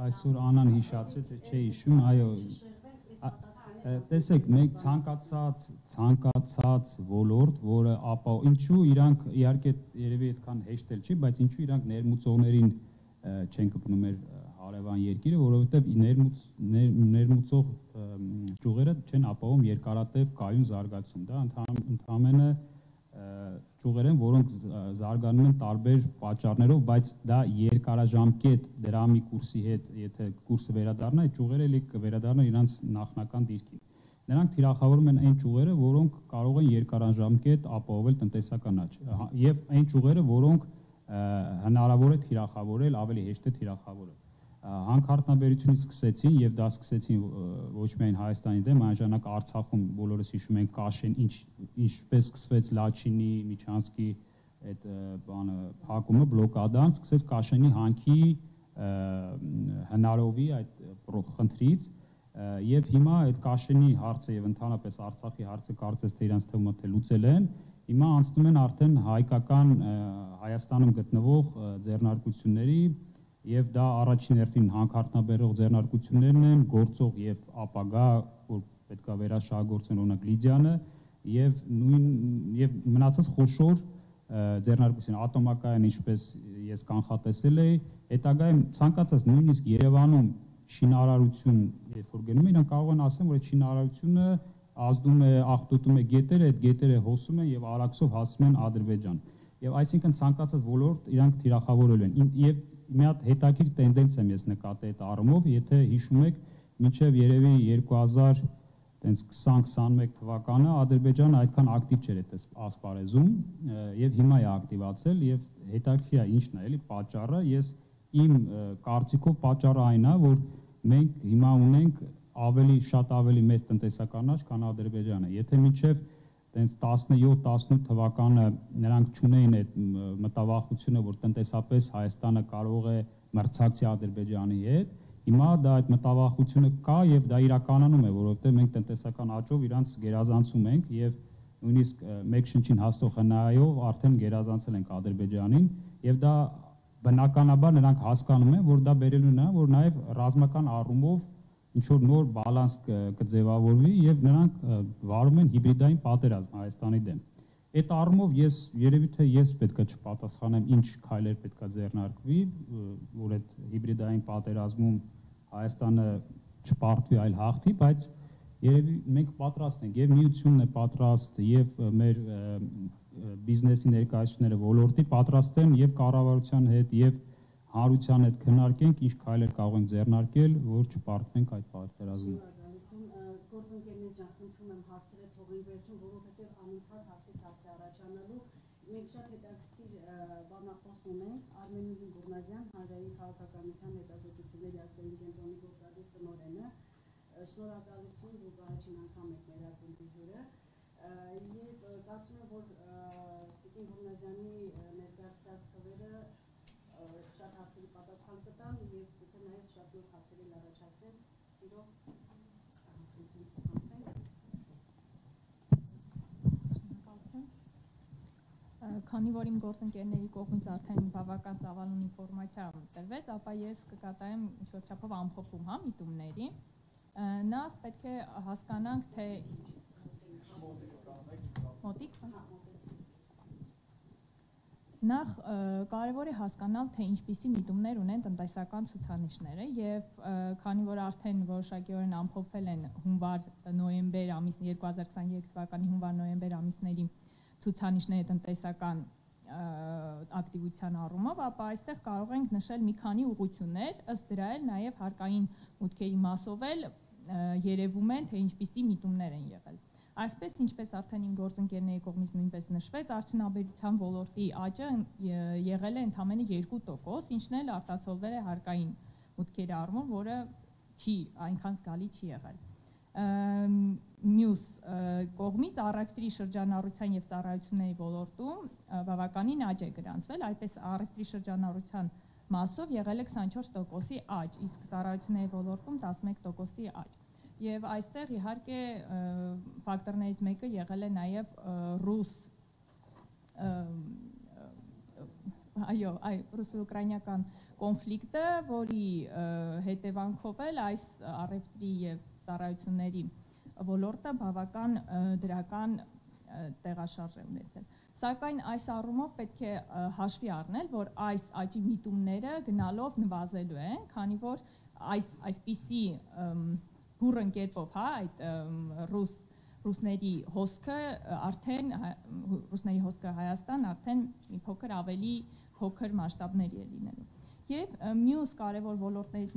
Այսօր Անան հիշացրեց, չէի հիշում, այո։ Տեսեք, մենք ցանկացած ոլորտ, որը ինչու իրանք իհարկե երևի այդքան հեշտ էլ չի, բայց ինչու իրանք ներմուծողներին չեն կպնում մեր հարևան երկիրը, որովհետև ներմուծող ճյուղերը չեն ապահովում երկարատև կայուն զարգացում, դա ընդհանրապես ճյուղեր են, որոնք զարգանում են տարբեր պատճառներով, բայց դա երկարաժամկետ դրամի կուրսի հետ, եթե կուրսը վերադառնա, այդ ճյուղերը էլի կվերադառնան իրենց նախնական դիրքին։ Նրանք թիրախավորում են այն ճյուղերը, որոնք կարող են երկարաժամկետ ապահովել տնտեսական աճ, եւ այն ճյուղերը, որոնք հնարավոր է թիրախավորել, ավելի հեշտ է թիրախավորել։ Հանքարդյունաբերությունից սկսեցին եւ դա սկսեցին ոչ միայն Հայաստանի դեմ, այն ժամանակ Արցախում բոլորս հիշում ենք Կաշեն ինչպես սկսվեց Լաչինի, Միչանսկի այդ բանը փակումը, բլոկադան, սկսեց Կաշենի հանքի հնարովի այդ խնդրից եւ հիմա այդ Կաշենի հարցը եւ ընդհանրապես Արցախի հարցը կարծես թե իրանց թվում է թե լուծել են, հիմա անցնում են արդեն հայկական Հայաստանում գտնվող ձեռնարկությունների եւ դա առաջին հերթին հանքարդյունաբերող ձեռնարկություններն են, գործող եւ ապագա, որ պետքա վերաշահագործեն օրինակ Լիդիանը եւ մնացած խոշոր ձեռնարկություն, ատոմակայան, ինչպես ես կանխատեսել էի, հետագայում ցանկացած նույնիսկ Երևանում շինարարություն, երբ որ գնում են, իրանք կարող են ասեն, որ այդ շինարարությունը ազդում է, աղտոտում է գետերը, այդ գետերը հոսում են եւ արաքսով հասնում են Ադրբեջան։ Եւ այսինքն ցանկացած ոլորտ իրանք թիրախավորել են։ Եվ մի հատ հետաքրքիր տենդենս եմ ես նկատել այդ առումով, եթե հիշում եք, մինչև երևի 2020-21 թվականը Ադրբեջանը այդքան ակտիվ չէր այդ ասպարեզում եւ հիմա է ակտիվացել եւ հետաքրքիր է ինչն է, էլի պատճառը, ես իմ կարծիքով պատճառը այն է, որ մենք հիմա ունենք շատ ավելի մեծ տնտեսական աճ, քան Ադրբեջանը։ Եթե մինչև տենց 17-18 թվականը նրանք չունեին այդ մտավախությունը, որ տնտեսապես Հայաստանը կարող է մրցակցի Ադրբեջանի հետ, հիմա դա այդ մտավախությունը կա եւ դա իրականանում է, որովհետեւ մենք տնտեսական աճով իրանց գերազանցում ենք եւ նույնիսկ մեկ շնչին հաստող հնայով արդեն գերազանցել ենք Ադրբեջանին եւ դա բնականաբար նրանք հասկանում են, որ դա բերելու նա, որ նաեւ ռազմական առումով ինչ որ նոր բալանս կձևավորվի եւ նրանք վարում են հիբրիդային պատերազմ Հայաստանի դեմ։ Այդ առումով երևի թե ես պետքա չպատասխանեմ ինչ քայլեր պետքա ձեռնարկվի, որ այդ հիբրիդային պատերազմում Հայաստանը չպարտվի, այլ հաղթի, բայց երևի մենք պատրաստ ենք եւ միությունն է պատրաստ եւ մեր բիզնեսի ներկայացուցիչները ոլորտի պատրաստ են եւ կառավարության հետ եւ հանրության հետ քննարկենք ինչ քայլեր կարող ենք ձեռնարկել, որ չպարտվենք այդ պատերազմում։ Գործընկերներ ջան, խնդրում եմ հարցերը թողին վերջում, որովհետեւ անընդհատ հարցից հարց է առաջանալու։ Մենք շատ հետաքրքիր բանախոս ունենք Արմենուհի Գուրնազյան, Հանրային քաղաքականության հետազոտությունների ասային կենտրոնի գործադիր տնօրենը։ Շնորհակալություն, դուք առաջին անգամ եք մեր ակումբի հյուրը։ Եվ կարծում եմ, որ Տիկին Գուրնազյանի ներկայացրած թվերը շատ հարցերի պատասխան կտան եւ գուցե նաեւ շատ նոր հարցերի առաջացնեն։ Սիրով Քանի որ իմ գործընկերների կողմից արդեն բավական ծավալուն ինֆորմացիա տրվեց, ապա ես կկատարեմ ինչ-որ չափով ամփոփում միտումների։ Նախ պետք է հասկանանք, թե Նախ կարևոր է հասկանալ, թե ինչպիսի միտումներ ունեն տնտեսական ցուցանիշները եւ քանի որ արդեն որոշակիորեն ամփոփվել են հունվար-նոյեմբեր ամիս 2023 թվականի հունվար-նոյեմբեր ամիսների ցուցանիշները տնտեսական ակտիվության առումով, ապա այստեղ կարող ենք նշել մի քանի ուղղություններ, ըստ դրա էլ նաեւ հարկային մուտքերի մասով էլ երևում են, թե ինչպիսի միտումներ են եղել։ Այսպես, ինչպես արդեն իմ գործընկերների կողմից նույնպես նշվեց, արդյունաբերության ոլորտի աճը եղել է ընդամենը 2%, ինչն էլ արտացոլվել է հարկային մուտքերի առումով, որը այնքան զգալի չի եղել։ Մյուս կողմից առևտրի շրջանառության եւ ծառայությունների ոլորտում բավականին աճ է գրանցվել, այդպես առևտրի շրջանառության մասով եղել է 24%-ի աճ, իսկ ծառայությունների ոլորտում 11%-ի աճ։ Եվ այստեղ իհարկե ֆակտորներից մեկը եղել է նաև ռուս-ուկրաինական կոնֆլիկտը, որի հետևանքով էլ այս առևտրի եւ ծառայությունների ոլորտը բավական դրական տեղաշարժ է ունեցել։ Սակայն այս առումով պետք է հաշվի առնել, որ այս աճի միտումները գնալով նվազելու են, քանի որ այսպիսի բուրըն կերպով, այդ ռուսների հոսքը Հայաստան արդեն մի փոքր ավելի փոքր մասշտաբների է լինելու։ Եվ մյուս կարևոր ոլորտներից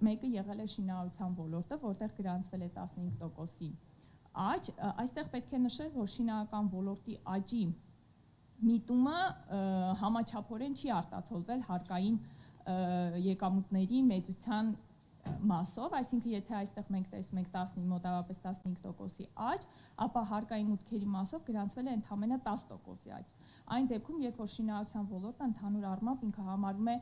մեկը եղել է շինարարության ոլորտը, որտեղ գրանցվել է 15%-ի աճ։ Այստեղ պետք է նշել, որ շինարարական ոլորտի աճի միտումը համաչափորեն չի արտացոլվել հարկային եկամուտների մեծության մասով, այսինքն եթե այստեղ մենք տեսնում ենք մոտավորապես 15%-ի աճ, ապա հարկային մուտքերի մասով գրանցվել է ընդամենը 10%-ի աճ։ Այն դեպքում, երբ որ շինարարության ոլորտը ընդհանուր առմամբ ինքը համարվում է,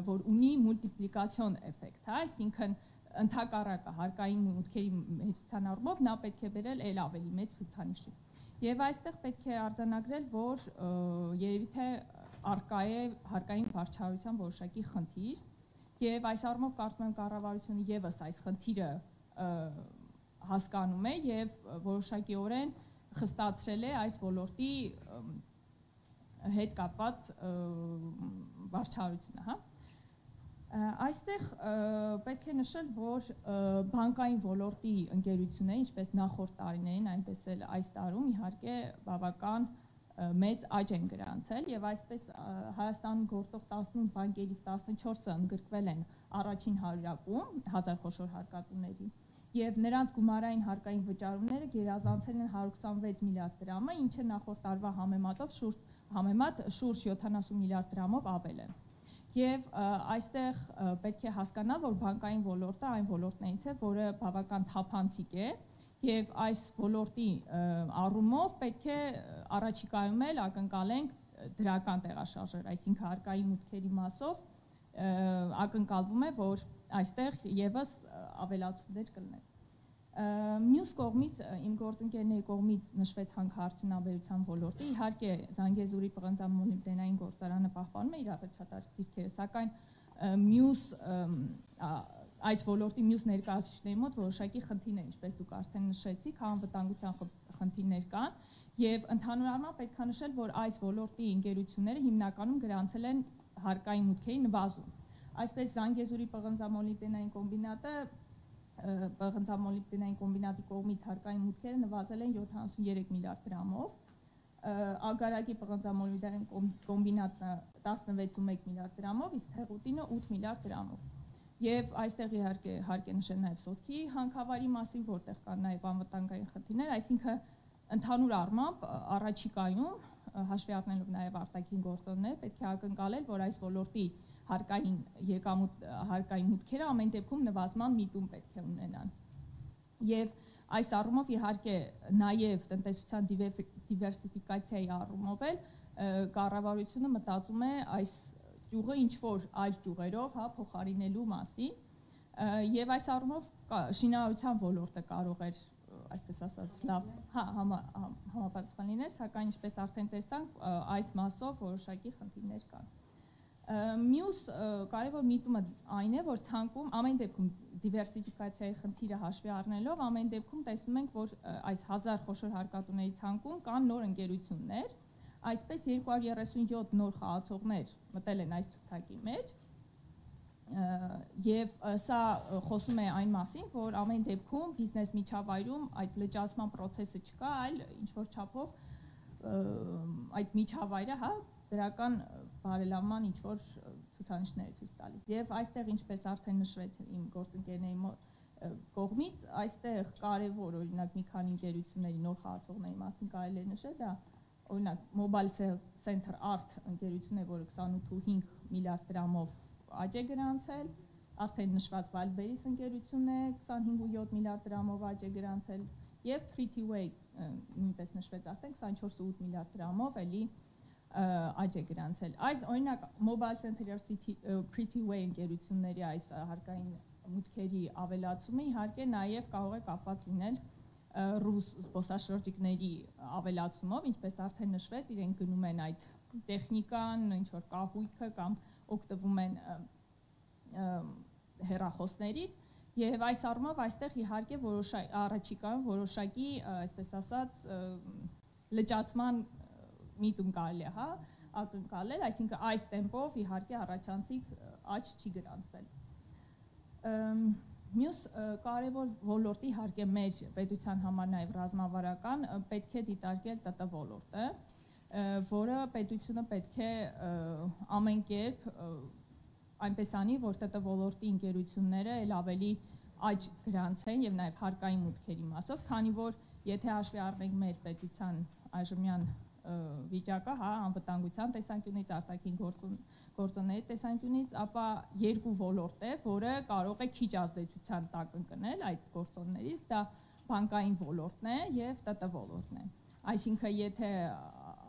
որ ունի մուլտիպլիկացիոն էֆեկտ, այսինքն ընդհակառակը հարկային մուտքերի մեծության առումով նա պետք է բերել էլ ավելի մեծ ցուցանիշի։ Եվ այստեղ պետք է արձանագրել, որ երևի թե առկա է հարկային բարձրահարության որոշակի խնդիր, եւ այս առումով կարծում եմ կառավարությունը եւս այս խնդիրը հասկանում է եւ որոշակիորեն խստացրել է այս ոլորտի հետ կապված բարձրահարությունը, Այստեղ պետք է նշել, որ բանկային ոլորտի ընկերությունները, ինչպես նախորդ տարիներին, այնպես էլ այս տարում իհարկե բավական մեծ աճ են գրանցել եւ այսպես Հայաստանում գործող 18 բանկերից 14-ը ընդգրկվել են առաջին 100-ակում 1000 խոշոր հարկատուների եւ նրանց գումարային հարկային վճարումները գերազանցել են 126 միլիարդ դրամը, ինչը նախորդ տարվա համեմատ շուրջ 70 միլիարդ դրամով ավել է։ Եվ այստեղ պետք է հասկանալ, որ բանկային ոլորտը այն ոլորտներից է, որը բավական թափանցիկ է եւ այս ոլորտի առումով պետք է առաջիկայում էլ ակնկալենք դրական տեղաշարժեր, այսինքն հարկային մուտքերի մասով ակնկալվում է, որ այստեղ եւս ավելացումներ կլինեն։ Մյուս կողմից իմ գործընկերների կողմից նշվեց հանքարդյունաբերության ոլորտը, իհարկե Զանգեզուրի պղնձամոլիբդենային գործարանը պահպանում է իր առաջատար դիրքերը, սակայն այս ոլորտի մյուս ներկայացուցիչների մոտ որոշակի խնդիրներ, ինչպես դուք արդեն նշեցիք, անվտանգության խնդիրներ կան, եւ ընդհանուր առմամբ պետք է նշել, որ այս ոլորտի ընկերությունները հիմնականում գրանցել են հարկային մուտքերի նվազում։ Այսպես Զանգեզուրի պղնձամոլիբդենային կոմբինատի կողմից հարկային մուտքերը նվազել են 73 միլիարդ դրամով, Ագարակի պղնձամոլիբդենային կոմբինատը 16.1 միլիարդ դրամով, իսկ Թեղուտինը 8 միլիարդ դրամով։ Եվ այստեղ իհարկե հարկ է նշել նաև Սոտքի հանքավարի մասին, որտեղ կան նաև անվտանգային խնդիրներ, այսինքն ընդհանուր առմամբ առաջիկայում հաշվի առնելով նաև արտաքին գործոններ, պետք է ակնկալել, որ այս ոլորտի հարկային մուտքերը ամեն դեպքում նվազման միտում պետք է ունենան։ Եվ այս առումով իհարկե նաև տնտեսության դիվերսիֆիկացիայի առումով էլ կառավարությունը մտածում է այս ճյուղը ինչ-որ այլ ճյուղերով փոխարինելու մասին։ Եվ այս առումով շինարարության ոլորտը կարող էր, այսպես ասած, լավ համապատասխան լինել, սակայն ինչպես արդեն տեսանք, այս մասով որոշակի խնդիրներ կան։ Մյուս կարևոր միտումը այն է, որ ցանկում ամեն դեպքում դիվերսիֆիկացիայի խնդիրը հաշվի առնելով, ամեն դեպքում տեսնում ենք, որ այս 1000 խոշոր հարկատուների ցանկում կան նոր ընկերություններ, այսպես 237 նոր խաղացողներ մտել են այս ցուցակի մեջ, եւ սա խոսում է այն մասին, որ ամեն դեպքում բիզնես միջավայրում այդ լճացման process-ը չկա, այլ ինչ-որ չափով այդ միջավայրը, դրական բարելավման ինչ-որ ցուցանիշներ է ցույց տալիս։ Եվ այստեղ, ինչպես արդեն նշվեց իմ գործընկերների կողմից, այստեղ կարևոր օրինակ մի քանի ընկերությունների նոր խաղացողների մասին կարելի է նշել, դա օրինակ Mobile Center Art ընկերությունն է, որը 28.5 միլիարդ դրամով աճ է գրանցել, արդեն նշված Wildberries ընկերությունն է 25.7 միլիարդ դրամով աճ է գրանցել, եւ Pretty-Way նույնպես նշվեց արդեն 24.8 միլիարդ դրամով էլի աճ է գրանցել։ Այս օրինակ Mobile Center Pretty-Way ընկերությունների այս հարկային մուտքերի ավելացումը իհարկե նաև կարող է կապված լինել ռուս զբոսաշրջիկների ավելացումով, ինչպես արդեն նշվեց, իրենք գնում են այդ տեխնիկան, ինչ որ կահույքը կամ օգտվում են հեռախոսներից եւ այս առումով այստեղ իհարկե առաջիկայում որոշակի, այսպես ասած, լճացման միտում կարելի է, հա, ակնկալել, այսինքն այս տեմպով իհարկե առաջանցիկ աճ չի գրանցվել։ Մյուս կարևոր ոլորտ իհարկե մեր պետության համար նաև ռազմավարական պետք է դիտարկել ՏՏ ոլորտը, որը պետությունը պետք է ամեն կերպ այնպես անի, որ ՏՏ ոլորտի ընկերությունները էլ ավելի աճ գրանցեն եւ նաեւ հարկային մուտքերի մասով, քանի որ եթե հաշվի առնենք մեր պետության այժմյան վիճակը, հա, անվտանգության տեսանկյունից, արտաքին գործոնների տեսանկյունից, ապա երկու ոլորտ է, որը կարող է քիչ ազդեցության տակ ընկնել այդ գործոններից, դա բանկային ոլորտն է եւ ՏՏ ոլորտն է։ Այսինքն, եթե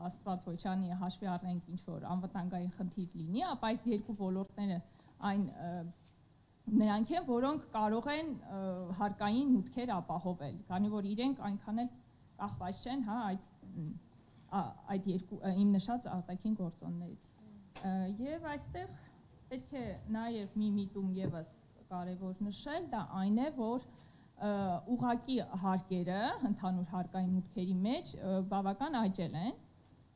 Աստված ոչ անի հաշվի առնենք ինչ որ անվտանգային խնդիր լինի, ապա այս երկու ոլորտները այն նրանք են, որոնք կարող են հարկային մուտքեր ապահովել, քանի որ իրենք այնքան էլ կախված չեն, հա, այդ երկու իմ նշած արտաքին գործոններից։ Եվ այստեղ պետք է նաև մի միտում եւս կարևոր նշել, դա այն է, որ ուղղակի հարկերը ընդհանուր հարկային մուտքերի մեջ բավական աճել են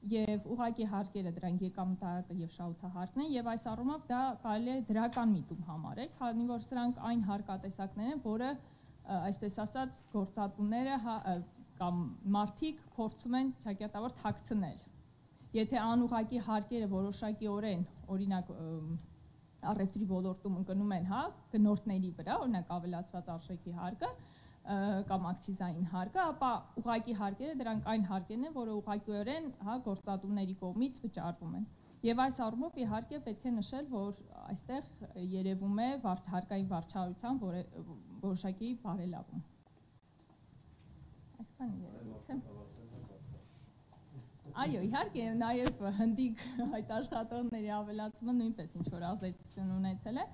եւ ուղղակի հարկերը դրանք եկամտահարկը եւ շահութահարկն են եւ այս առումով դա կարելի է դրական միտում համարել, քանի որ սրանք այն հարկատեսակներ են, որը այսպես ասած գործատուները կամ մարդիկ փորձում են ճակատավոր թաքցնել։ Եթե անուղղակի հարկերը որոշակիորեն, օրինակ առևտրի ոլորտում ընկնում են, հա, գնորդների վրա, օրինակ ավելացված արժեքի հարկը կամ ակցիզային հարկը, ապա ուղղակի հարկերը դրանք այն հարկերն են, որը ուղղակիորեն, հա, գործատուների կողմից վճարվում են։ Եվ այս առումով իհարկե պետք է նշել, որ այստեղ երևում է հարկային վարչարության որոշակի բարելավում։ Այսքան երևույթը։ Այո, իհարկե, նաև հնդիկ այդ աշխատողների ավելացումը նույնպես ինչ որ ազդեցություն ունեցել է։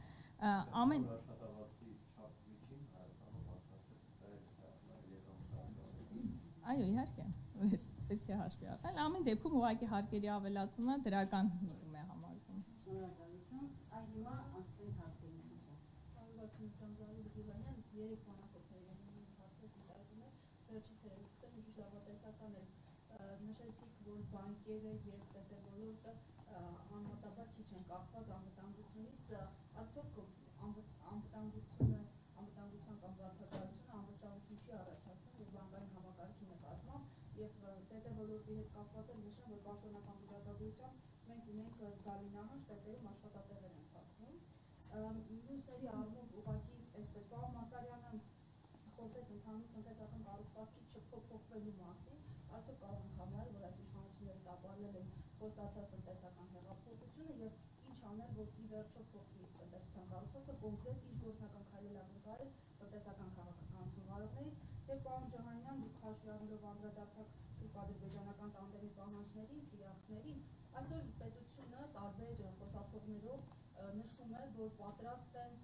Ամեն Այո, իհարկե, պետք է հաշվի առնել։ Ամեն դեպքում ուղղակի հարկերի ավելացումը դրական միտում է համարվում։ Շնորհակալություն։ Այ հիմա անցնենք հարցերին։ Երեք բանակոծների հարցեր դիտարկում է, վերջից թերևս սկսել ինչ լավատեսական է, նշեցիք, որ բանկերը եւ ՏՏ ոլորտը համեմատաբար քիչ են կախված անվտանգությունից, արդյոք անվտանգության կամ բացակայությունը անվտանգություն չի առաջացնում եւ բանկային համակարգի նկատմամբ եւ ՏՏ ոլորտի հետ կապված է նշեմ, որ պաշտոնական վիճակագրությամբ մենք ունենք զգալի նահանջ, ՏՏ-ում աշխատատեղեր են փակվում։ Մյուսների առումով ուղղակի այսպես պարոն Մակարյանը խոսեց ընդհանուր տնտեսական կառուցվածքի չփոփոխվելու մասին, արդյոք կարող ենք համարել, որ այս իշխանությունները տապալել են խոստացած տնտեսական հեղափոխությունը եւ ինչ անել, որ ի վերջո փոխվի տնտեսության կառուցվածքը, կոնկրետ ինչ գործնական քայլեր ակնկալել տնտեսական քաղաքականություն վարողներից եւ պարոն Ջահանյան, դուք հաշվի առնելով անդրադարձակ թուրք-ադրբեջանական տանդեմի պահանջներին, թիրախներին, այսօր պետությունը տարբեր խոսափողներով նշում է, որ պատրաստ են